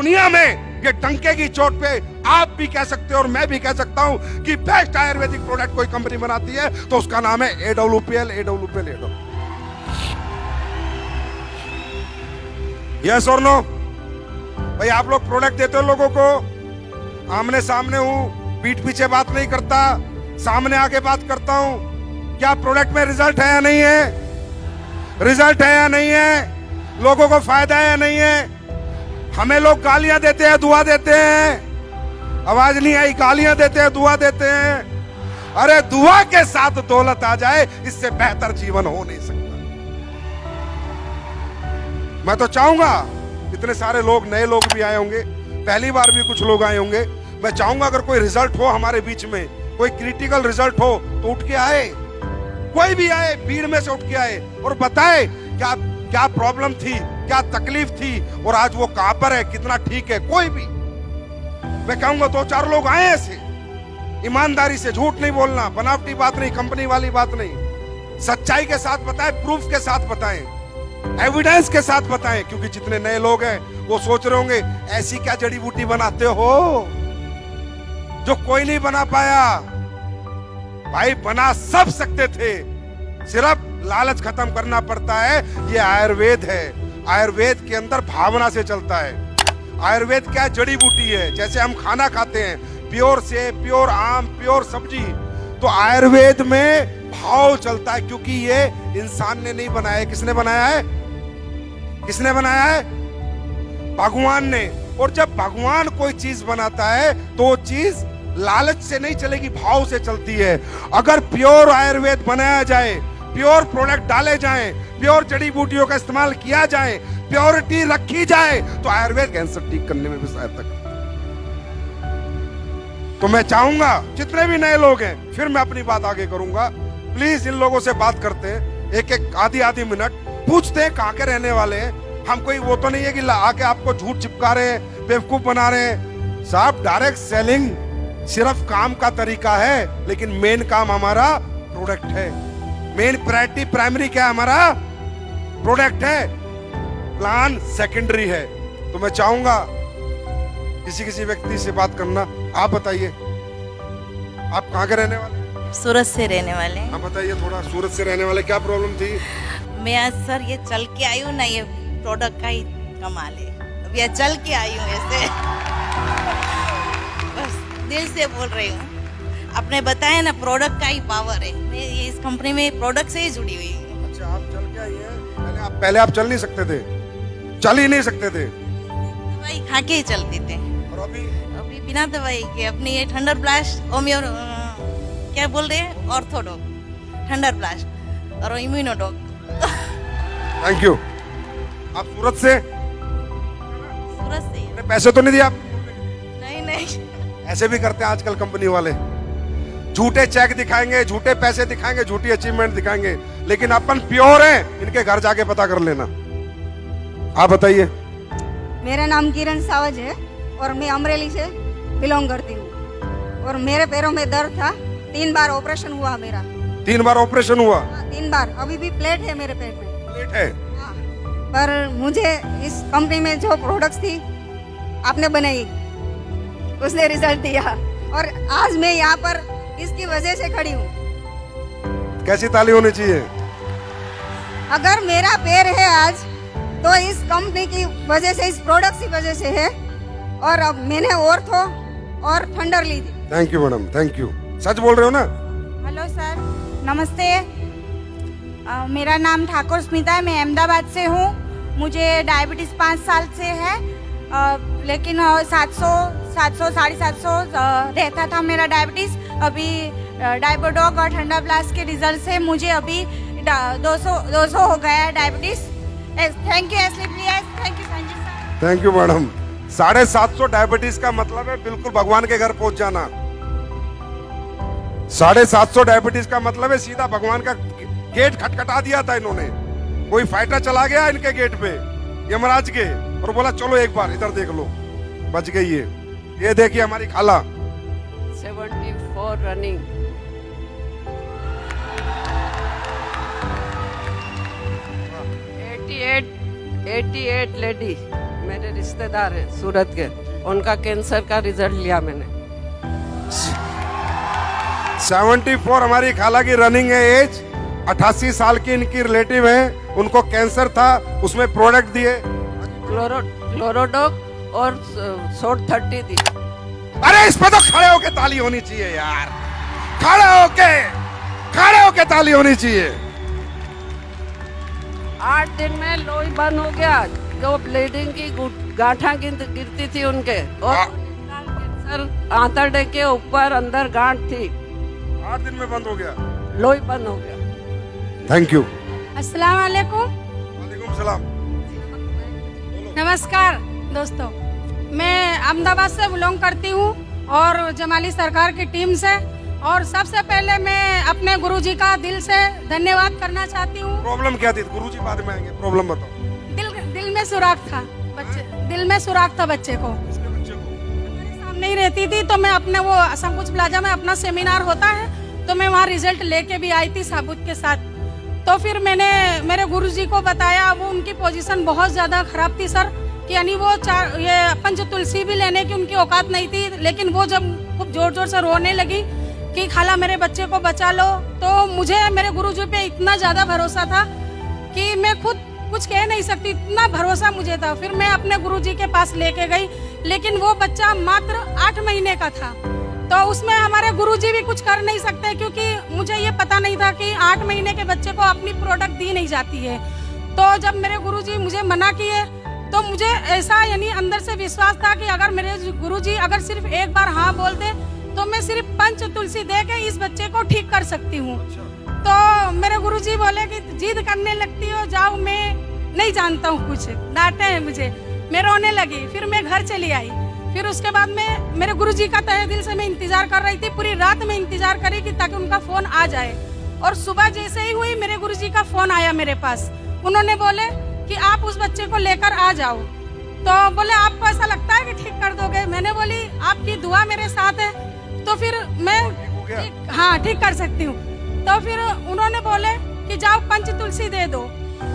दुनिया में ये डंके की चोट पे आप भी कह सकते हो और मैं भी कह सकता हूं कि बेस्ट आयुर्वेदिक प्रोडक्ट कोई कंपनी बनाती है तो उसका नाम है AWPL। यस और नो? भाई आप लोग प्रोडक्ट देते हो लोगों को, आमने सामने हूं, पीठ पीछे बात नहीं करता, सामने आके बात करता हूं। क्या प्रोडक्ट में रिजल्ट है या नहीं है? रिजल्ट है या नहीं है? लोगों को फायदा है या नहीं है? हमें लोग गालियां देते हैं, दुआ देते हैं, आवाज नहीं आई, गालियां देते हैं, दुआ देते हैं। अरे दुआ के साथ दौलत आ जाए, इससे बेहतर जीवन हो नहीं सकता। मैं तो चाहूंगा, इतने सारे लोग, नए लोग भी आए होंगे, पहली बार भी कुछ लोग आए होंगे, मैं चाहूंगा अगर कोई रिजल्ट हो हमारे बीच में, कोई क्रिटिकल रिजल्ट हो तो उठ के आए, कोई भी आए, भीड़ में से उठ के आए और बताए क्या क्या प्रॉब्लम थी, क्या तकलीफ थी और आज वो कहां पर है, कितना ठीक है। कोई भी, मैं कहूंगा 2-4 लोग आए ऐसे, ईमानदारी से, झूठ नहीं बोलना, बनावटी बात नहीं, कंपनी वाली बात नहीं, सच्चाई के साथ बताएं, प्रूफ के साथ बताएं, एविडेंस के साथ बताएं। क्योंकि जितने नए लोग हैं वो सोच रहे होंगे ऐसी क्या जड़ी बूटी बनाते हो जो कोई नहीं बना पाया। भाई बना सब सकते थे, सिर्फ लालच खत्म करना पड़ता है। ये आयुर्वेद है, आयुर्वेद के अंदर भावना से चलता है। आयुर्वेद क्या जड़ी बूटी है, जैसे हम खाना खाते हैं, प्योर से प्योर आम, प्योर सब्जी, तो आयुर्वेद में भाव चलता है। क्योंकि ये इंसान ने नहीं बनाया है, किसने बनाया है? किसने बनाया है? भगवान ने। और जब भगवान कोई चीज बनाता है तो वो चीज लालच से नहीं चलेगी, भाव से चलती है। अगर प्योर आयुर्वेद बनाया जाए, प्योर प्रोडक्ट डाले जाएं, प्योर जड़ी बूटियों का इस्तेमाल किया जाए, प्योरिटी रखी जाए, तो आयुर्वेद कैंसर ठीक करने में भी सहायता करता है। तो मैं चाहूंगा जितने भी नए लोग हैं, फिर मैं अपनी बात आगे करूंगा, प्लीज इन लोगों से बात करते हैं, एक आधी मिनट पूछते हैं कहां के रहने वाले हैं। हम कोई वो तो नहीं है कि आके आपको झूठ चिपका रहे हैं, बेवकूफ बना रहे हैं। साहब डायरेक्ट सेलिंग सिर्फ काम का तरीका है, लेकिन मेन काम हमारा प्रोडक्ट है। मेन प्रायोरिटी, प्राइमरी क्या है? हमारा प्रोडक्ट है, प्लान सेकेंडरी है। तो मैं चाहूंगा किसी व्यक्ति से बात करना। आप बताइए, आप कहाँ के रहने वाले? सूरत से रहने वाले हैं। आप बताइए थोड़ा, सूरत से रहने वाले, क्या प्रॉब्लम थी? मैं आज सर ये चल के आई हूँ ना, ये प्रोडक्ट का ही कमाल है। अब ये चल के आई हूँ ऐसे, बस दिल से बोल रही हूँ। आपने बताया ना प्रोडक्ट का ही पावर है, मैं ये इस कंपनी में प्रोडक्ट से ही जुड़ी हुई हूँ। अच्छा, आप चल के आई हैं? पहले आप चल नहीं सकते थे? चल ही नहीं सकते थे? दवाई खा के ही चलते थे। और अभी बिना दवाई के अपनी ये थंडर ब्लास्ट, होम्यो क्या बोल रहे हैं, ऑर्थोडॉक, थंडर ब्लास्ट और इम्यूनोडॉक। Thank you. आप सूरत से? सूरत से। पैसे तो नहीं दिए आप? नहीं। ऐसे भी करते हैं आजकल कंपनी वाले, झूठे चेक दिखाएंगे, झूठे पैसे दिखाएंगे, झूठी अचीवमेंट दिखाएंगे, लेकिन अपन प्योर हैं। इनके घर जाके पता कर लेना। आप बताइए। मेरा नाम किरण सावज है और मैं अमरेली से बिलोंग करती हूँ। और मेरे पैरों में दर्द था, 3 बार ऑपरेशन हुआ मेरा। 3 बार ऑपरेशन हुआ? 3 बार। अभी भी प्लेट है मेरे पेट में। प्लेट है? हाँ। पर मुझे इस कंपनी में जो प्रोडक्ट्स थी आपने बनाई, उसने रिजल्ट दिया और आज मैं यहाँ पर इसकी वजह से खड़ी हूँ। कैसी ताली होनी चाहिए? अगर मेरा पैर है आज तो इस कंपनी की वजह से, इस प्रोडक्ट की वजह से है। और अब मैंने ऑर्थो और थंडर ली थी। Thank you madam, thank you. सच बोल रहे हो ना? हेलो सर, नमस्ते। मेरा नाम ठाकुर स्मिता है, मैं अहमदाबाद से हूँ। मुझे डायबिटीज़ 5 साल से है, लेकिन 700 750 रहता था मेरा डायबिटीज़। अभी डायबोडॉक और ठंडा ब्लास्ट के रिजल्ट से मुझे अभी 200 हो गया है डायबिटीज़। थैंक यू एसलीप्लियस, thank you Sanjay sir. Thank you madam. 750 diabetes का मतलब है बिल्कुल भगवान के घर पहुंच जाना। 750 डायबिटीज का मतलब है सीधा भगवान का गेट खटखटा दिया था इन्होंने। कोई फाइटर चला गया इनके गेट पे, यमराज के, और बोला चलो एक बार इधर देख लो, बच गई है। ये देखिए हमारी खाला। 74 रनिंग। 88 लेडी मेरे रिश्तेदार हैं सूरत के, उनका कैंसर का रिजल्ट लिया मैंने। 74 हमारी खाला की रनिंग है एज, 88 साल की इनकी रिलेटिव है, उनको कैंसर था, उसमें प्रोडक्ट दिए, क्लोरोडॉक और शॉर्ट 30 दी। अरे इस पे तो खड़े होके ताली होनी चाहिए यार, खड़े होके ताली होनी चाहिए। 8 दिन में लोई बंद हो गया, जो ब्लीडिंग की गांठा गिरती थी उनके, और कैंसर आंतड़े के ऊपर अंदर गांठ थी, 8 दिन में बंद हो गया, लोई बंद हो गया। Thank you. अस्सलाम वालेकुम। वालेकुम सलाम। नमस्कार दोस्तों, मैं अहमदाबाद से बिलोंग करती हूँ और जमाली सरकार की टीम से, और सबसे पहले मैं अपने गुरुजी का दिल से धन्यवाद करना चाहती हूँ। प्रॉब्लम क्या थी? गुरुजी बाद में आएंगे, प्रॉब्लम बताओ। दिल में सुराख था बच्चे, दिल में सुराख था बच्चे को, इसके बच्चे को मेरे सामने ही रहती थी, तो मैं अपने वो संकुच प्लाजा में अपना सेमिनार होता है, तो मैं वहाँ रिजल्ट लेके भी आई थी साबुत के साथ। तो फिर मैंने मेरे गुरुजी को बताया, वो उनकी पोजीशन बहुत ज़्यादा खराब थी सर, कि यानी वो ये पंच तुलसी भी लेने की उनकी औकात नहीं थी, लेकिन वो जब खूब जोर जोर से रोने लगी कि खाला मेरे बच्चे को बचा लो, तो मुझे मेरे गुरुजी पे इतना ज़्यादा भरोसा था कि मैं खुद कुछ कह नहीं सकती, इतना भरोसा मुझे था। फिर मैं अपने गुरुजी के पास लेके गई, लेकिन वो बच्चा मात्र 8 महीने का था, तो उसमें हमारे गुरुजी भी कुछ कर नहीं सकते, क्योंकि मुझे ये पता नहीं था कि 8 महीने के बच्चे को अपनी प्रोडक्ट दी नहीं जाती है। तो जब मेरे गुरुजी मुझे मना किए, तो मुझे ऐसा यानी अंदर से विश्वास था कि अगर मेरे गुरुजी अगर सिर्फ एक बार हाँ बोलते, तो मैं सिर्फ पंच तुलसी दे के इस बच्चे को ठीक कर सकती हूँ। तो मेरे गुरुजी बोले कि जिद करने लगती हो, जाओ, मैं नहीं जानता हूँ कुछ, डांटे हैं मुझे, मैं रोने लगी। फिर मैं घर चली आई। फिर उसके बाद में मेरे गुरुजी का तहे दिल से मैं इंतजार कर रही थी, पूरी रात में इंतजार करी कि ताकि उनका फोन आ जाए। और सुबह जैसे ही हुई, मेरे गुरुजी का फोन आया मेरे पास। उन्होंने बोले कि आप उस बच्चे को लेकर आ जाओ। तो बोले आपको ऐसा लगता है कि ठीक कर दोगे? मैंने बोली आपकी दुआ मेरे साथ है, तो फिर मैं हाँ ठीक कर सकती हूँ। तो फिर उन्होंने बोले कि जाओ पंच तुलसी दे दो,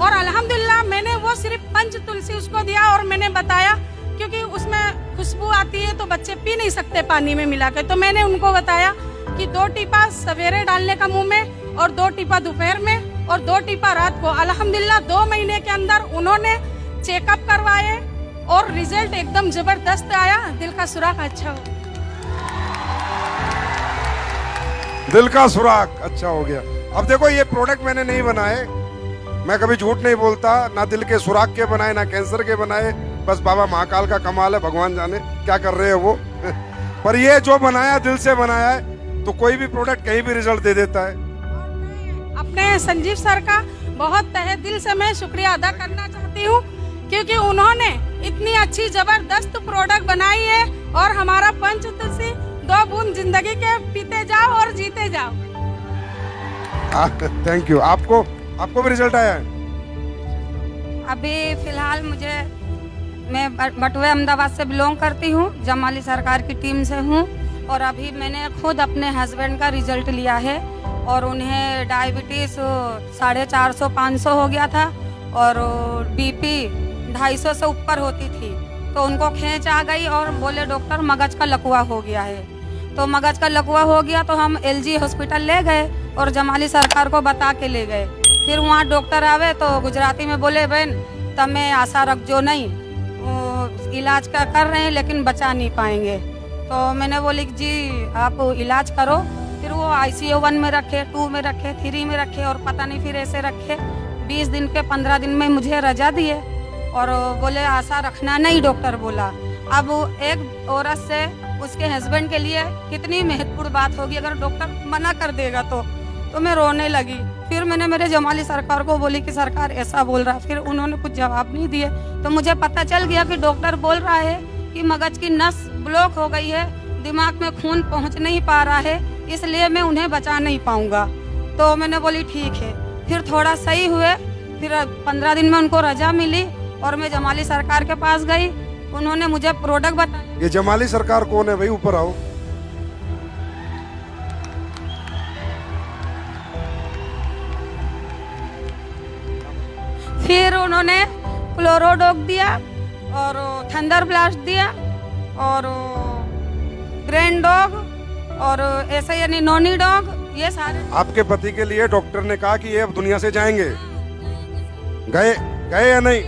और अल्हम्दुलिल्लाह मैंने वो सिर्फ पंच तुलसी उसको दिया, और मैंने बताया क्योंकि उसमें खुशबू आती है तो बच्चे पी नहीं सकते पानी में मिला के, तो मैंने उनको बताया कि 2 टीपा सवेरे डालने का मुंह में, और 2 टीपा दोपहर में, और 2 टीपा रात को। अल्हम्दुलिल्लाह 2 महीने के अंदर उन्होंने चेकअप करवाए और रिजल्ट एकदम जबरदस्त आया, दिल का सुराख अच्छा हो। दिल का सुराख अच्छा हो गया। अब देखो, ये प्रोडक्ट मैंने नहीं बनाए, मैं कभी झूठ नहीं बोलता, ना दिल के सुराख के बनाए ना कैंसर के बनाए, बस बाबा महाकाल का कमाल है, भगवान जाने क्या कर रहे हैं वो। पर ये जो बनाया दिल से बनाया है, तो कोई भी प्रोडक्ट कहीं भी रिजल्ट दे देता है। अपने संजीव सर का बहुत तहे दिल से मैं शुक्रिया अदा करना चाहती हूँ, क्योंकि उन्होंने इतनी अच्छी जबरदस्त प्रोडक्ट बनाई है, और हमारा पंच तुलसी 2 बूंद जिंदगी के पीते जाओ और जीते जाओ। Thank you. आपको भी रिजल्ट आया है? अभी फिलहाल मैं बटुए अहमदाबाद से बिलोंग करती हूँ, जमाली सरकार की टीम से हूँ, और अभी मैंने खुद अपने हस्बैंड का रिजल्ट लिया है, और उन्हें डायबिटीज़ 450-500 हो गया था, और बीपी 250 से ऊपर होती थी, तो उनको खींच आ गई, और बोले डॉक्टर मगज का लकवा हो गया है। तो मगज का लकवा हो गया तो हम LG हॉस्पिटल ले गए और जमाली सरकार को बता के ले गए। फिर वहाँ डॉक्टर आवे तो गुजराती में बोले, बहन तमें आशा रखजो नहीं, इलाज कर रहे हैं लेकिन बचा नहीं पाएंगे। तो मैंने बोली जी आप इलाज करो। फिर वो ICU 1 में रखे, 2 में रखे, 3 में रखे, और पता नहीं फिर ऐसे रखे। 20 दिन के 15 दिन में मुझे रजा दिए, और बोले आशा रखना नहीं, डॉक्टर बोला। अब एक औरत से उसके हस्बैंड के लिए कितनी महत्वपूर्ण बात होगी, अगर डॉक्टर मना कर देगा तो मैं रोने लगी। फिर मैंने मेरे जमाली सरकार को बोली कि सरकार ऐसा बोल रहा, फिर उन्होंने कुछ जवाब नहीं दिए। तो मुझे पता चल गया कि डॉक्टर बोल रहा है कि मगज की नस ब्लॉक हो गई है, दिमाग में खून पहुंच नहीं पा रहा है, इसलिए मैं उन्हें बचा नहीं पाऊंगा। तो मैंने बोली ठीक है। फिर थोड़ा सही हुए, फिर 15 दिन में उनको रजा मिली, और मैं जमाली सरकार के पास गई, उन्होंने मुझे प्रोडक्ट बताया। ये जमाली सरकार कौन है भाई? ऊपर आओ। फिर उन्होंने क्लोरोडॉक दिया, और थंडर ब्लास्ट दिया और ग्रैंड डॉग और ऐसे यानी नॉनी डॉग, ये सारे। आपके पति के लिए डॉक्टर ने कहा कि ये अब दुनिया से जाएंगे, गए गए या नहीं?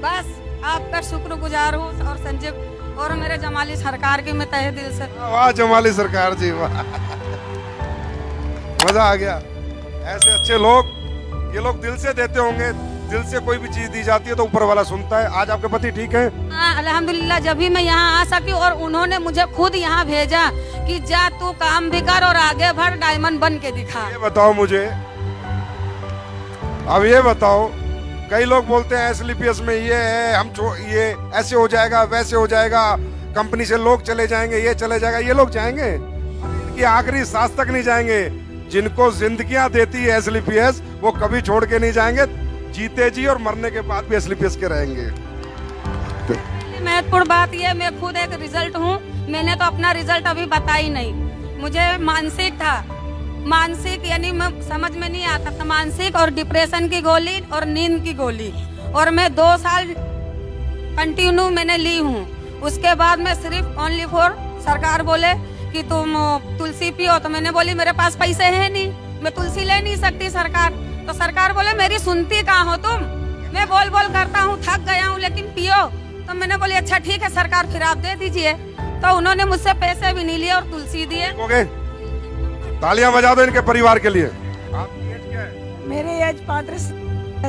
बस आपका शुक्रगुजार हूँ और संजीव और मेरे जमाली सरकार की मैं तहे दिल से। वाह जमाली सरकार जी, वाह, मजा आ गया। ऐसे अच्छे लोग, ये लोग दिल से देते होंगे, दिल से कोई भी चीज दी जाती है तो ऊपर वाला सुनता है। आज आपके पति ठीक है? हाँ अल्हम्दुलिल्लाह, जब भी मैं यहाँ आ सकी और उन्होंने मुझे खुद यहाँ भेजा कि जा तू काम भी कर और आगे बढ़, डायमंड बन के दिखा। ये बताओ मुझे, अब ये बताओ, कई लोग बोलते हैं एसएलपीएस में ये है, ये ऐसे हो जाएगा वैसे हो जाएगा, कंपनी से लोग चले जाएंगे, ये चले जाएगा। ये लोग जाएंगे, इनकी आखिरी सांस तक नहीं जाएंगे। जिनको जिंदगियां देती है एसएलपीएस, वो कभी छोड़ के नहीं जाएंगे, जीते जी और मरने के बाद भी एसएलपीएस के रहेंगे। महत्वपूर्ण बात यह, मैं खुद एक रिजल्ट हूँ, मैंने तो अपना रिजल्ट अभी बताई नहीं। मुझे मानसिक था, मानसिक यानी मैं समझ में नहीं आता था, मानसिक और डिप्रेशन की गोली और नींद की गोली, और मैं 2 साल कंटिन्यू मैंने ली हूँ। उसके बाद मैं सिर्फ ओनली फॉर, सरकार बोले कि तुम तुलसी पियो, तो मैंने बोली मेरे पास पैसे हैं नहीं, मैं तुलसी ले नहीं सकती सरकार। तो सरकार बोले मेरी सुनती कहाँ हो तुम, मैं बोल बोल करता हूँ, थक गया हूँ, लेकिन पियो। तो मैंने बोली अच्छा ठीक है सरकार, फिर आप दे दीजिए। तो उन्होंने मुझसे पैसे भी नहीं लिए और तुलसी दिए। हो गए, तालियां बजा दो इनके परिवार के लिए। आपकी एज क्या है? मेरी एज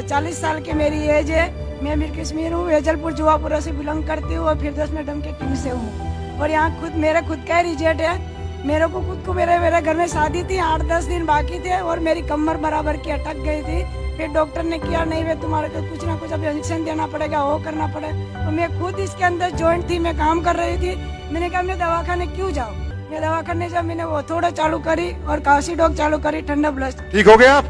40 साल की मेरी एज है। मैं मीर कश्मीर हूँ, वेजलपुर जुआपुरा से बिलोंग करती हूँ और फिर 10 मैडम के टीम से हूँ। और यहाँ खुद मेरा खुद का रिजल्ट है। मेरे को खुद को मेरे घर में शादी थी, 8-10 दिन बाकी थे और मेरी कमर बराबर की अटक गई थी। फिर डॉक्टर ने किया नहीं वे तुम्हारे को कुछ ना कुछ अब इंजेक्शन देना पड़ेगा, वो करना पड़ेगा। और मैं खुद इसके अंदर जॉइंट थी, मैं काम कर रही थी। मैंने कहा मैं दवाखाने क्यों जाऊँ, मैं दवाखाने जब मैंने वो थोड़ा चालू करी और काशी डॉग चालू करी, ठंडा ब्लस्ट। ठीक हो गए आप?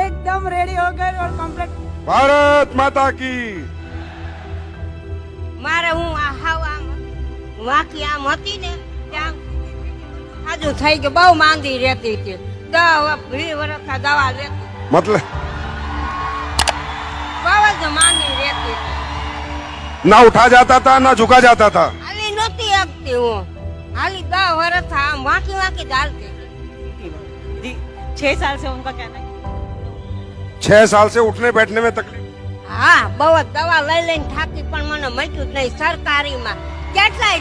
एकदम रेडी हो गए और कम्प्लीट। भारत माता की। મારે હું વાંકી આમ હતી ને ત્યાં આજુ થઈ ગયું, બહુ માંદી રહેતી હતી, 20 વર્ષ દવા લેતી, मतलब બહુ જ માંદી રહેતી હતી, ना उठा जाता था ना झुका जाता था। હાલી નહોતી શકતી હું, હાલી 10 વર્ષ આમ વાંકી વાંકી જ હાલતી હતી। 6 साल से उनका कहना है 6 साल से उठने बैठने में तकलीफ। હા બહુ જ દવા લઈ લઈને થાકી, પણ મને મટ્યું જ નહીં। સરકારીમાં કેટલાય